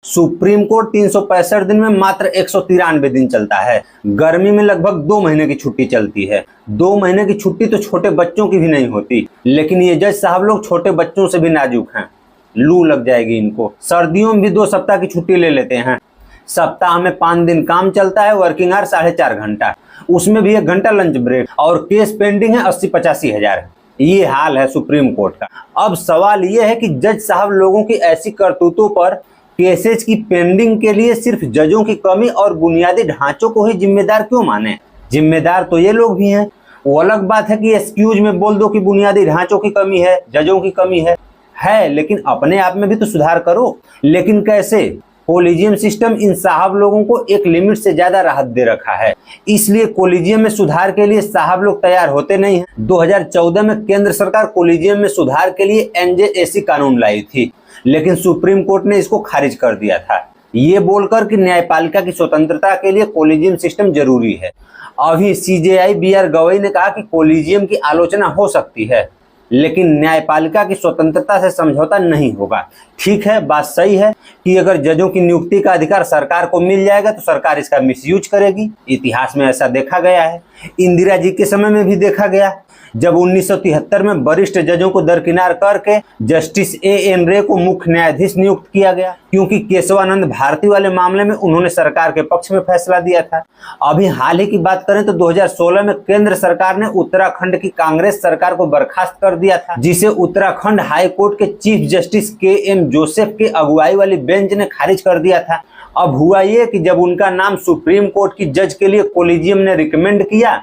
Supreme court 365 दिन में मात्र 193 दिन चलता है। गर्मी में लगभग 2 महीने की छुट्टी चलती है। 2 महीने की छुट्टी तो छोटे बच्चों की भी नहीं होती, लेकिन ये जज साहब लोग छोटे बच्चों से भी नाजुक हैं। लू लग जाएगी इनको। सर्दियों में भी 2 सप्ताह की छुट्टी ले लेते हैं। सप्ताह में 5 दिन काम चलता है, वर्किंग आवर 4.5 घंटा, उसमें भी 1 घंटा लंच ब्रेक, और केस पेंडिंग है 80-85 हजार। ये हाल है सुप्रीम कोर्ट का। अब सवाल ये है कि जज साहब लोगों की ऐसी करतूतों पर केसेज की पेंडिंग के लिए सिर्फ जजों की कमी और बुनियादी ढांचों को ही जिम्मेदार क्यों माने? जिम्मेदार तो ये लोग भी हैं। वो अलग बात है कि एक्सक्यूज में बोल दो कि बुनियादी ढांचों की कमी है, जजों की कमी है, लेकिन अपने आप में भी तो सुधार करो। लेकिन कैसे? कोलिजियम सिस्टम इन साहब लोगों को एक लिमिट से ज्यादा राहत दे रखा है, इसलिए कोलिजियम में सुधार के लिए साहब लोग तैयार होते नहीं हैं। 2014 में केंद्र सरकार कोलिजियम में सुधार के लिए NJAC कानून लाई थी, लेकिन सुप्रीम कोर्ट ने इसको खारिज कर दिया था, ये बोलकर कि न्यायपालिका की स्वतंत्रता के लिए कोलिजियम सिस्टम जरूरी है। अभी CJI BR गवई ने कहा कि कोलिजियम की आलोचना हो सकती है, लेकिन न्यायपालिका की स्वतंत्रता से समझौता नहीं होगा। ठीक है, बात सही है कि अगर जजों की नियुक्ति का अधिकार सरकार को मिल जाएगा तो सरकार इसका मिसयूज करेगी। इतिहास में ऐसा देखा गया है, इंदिरा जी के समय में भी देखा गया, जब 1973 में वरिष्ठ जजों को दरकिनार करके जस्टिस AM रे को मुख्य न्यायाधीश नियुक्त किया गया, क्योंकि केशवानंद भारती वाले मामले में उन्होंने सरकार के पक्ष में फैसला दिया था। अभी हाल ही की बात करें तो 2016 में केंद्र सरकार ने उत्तराखंड की कांग्रेस सरकार को बर्खास्त कर दिया था, जिसे उत्तराखंड हाई कोर्ट के चीफ जस्टिस KM जोसेफ की अगुवाई वाली बेंच ने खारिज कर दिया था। अब हुआ ये कि जब उनका नाम सुप्रीम कोर्ट की जज के लिए कोलिजियम ने रिकमेंड किया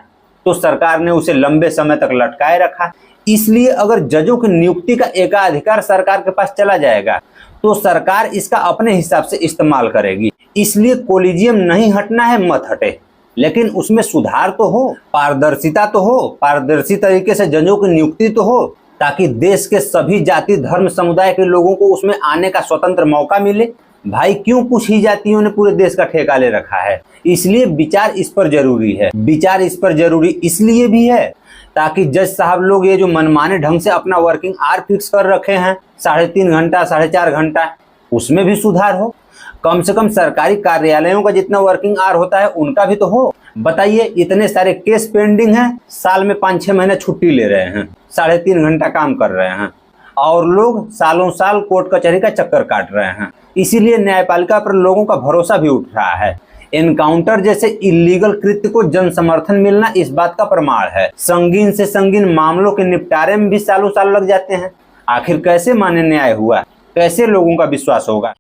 तो सरकार ने उसे लंबे समय तक लटकाए रखा। इसलिए अगर जजों की नियुक्ति का एकाधिकार सरकार के पास चला जाएगा तो सरकार इसका अपने हिसाब से इस्तेमाल करेगी। इसलिए कोलिजियम नहीं हटना है, मत हटे, लेकिन उसमें सुधार तो हो, पारदर्शिता तो हो, पारदर्शी तरीके से जजों की नियुक्ति तो हो, ताकि देश के सभी जाति धर्म समुदाय के लोगों को उसमें आने का स्वतंत्र मौका मिले। भाई, क्यों कुछ ही जातियों ने पूरे देश का ठेका ले रखा है? इसलिए विचार इस पर जरूरी है। विचार इस पर जरूरी इसलिए भी है ताकि जज साहब लोग ये जो मनमाने ढंग से अपना वर्किंग आवर फिक्स कर रखे हैं 3.5 घंटा 4.5 घंटा, उसमें भी सुधार हो। कम से कम सरकारी कार्यालयों का जितना वर्किंग आवर होता है उनका भी तो हो। बताइए, इतने सारे केस पेंडिंग हैं, साल में 5-6 महीने छुट्टी ले रहे हैं, 3.5 घंटा काम कर रहे हैं, और लोग सालों साल कोर्ट कचहरी का चक्कर काट रहे हैं। इसीलिए न्यायपालिका पर लोगों का भरोसा भी उठ रहा है। एनकाउंटर जैसे इलीगल कृत्य को जन समर्थन मिलना इस बात का प्रमाण है। संगीन से संगीन मामलों के निपटारे में भी सालों साल लग जाते हैं। आखिर कैसे माने न्याय हुआ? कैसे लोगों का विश्वास होगा?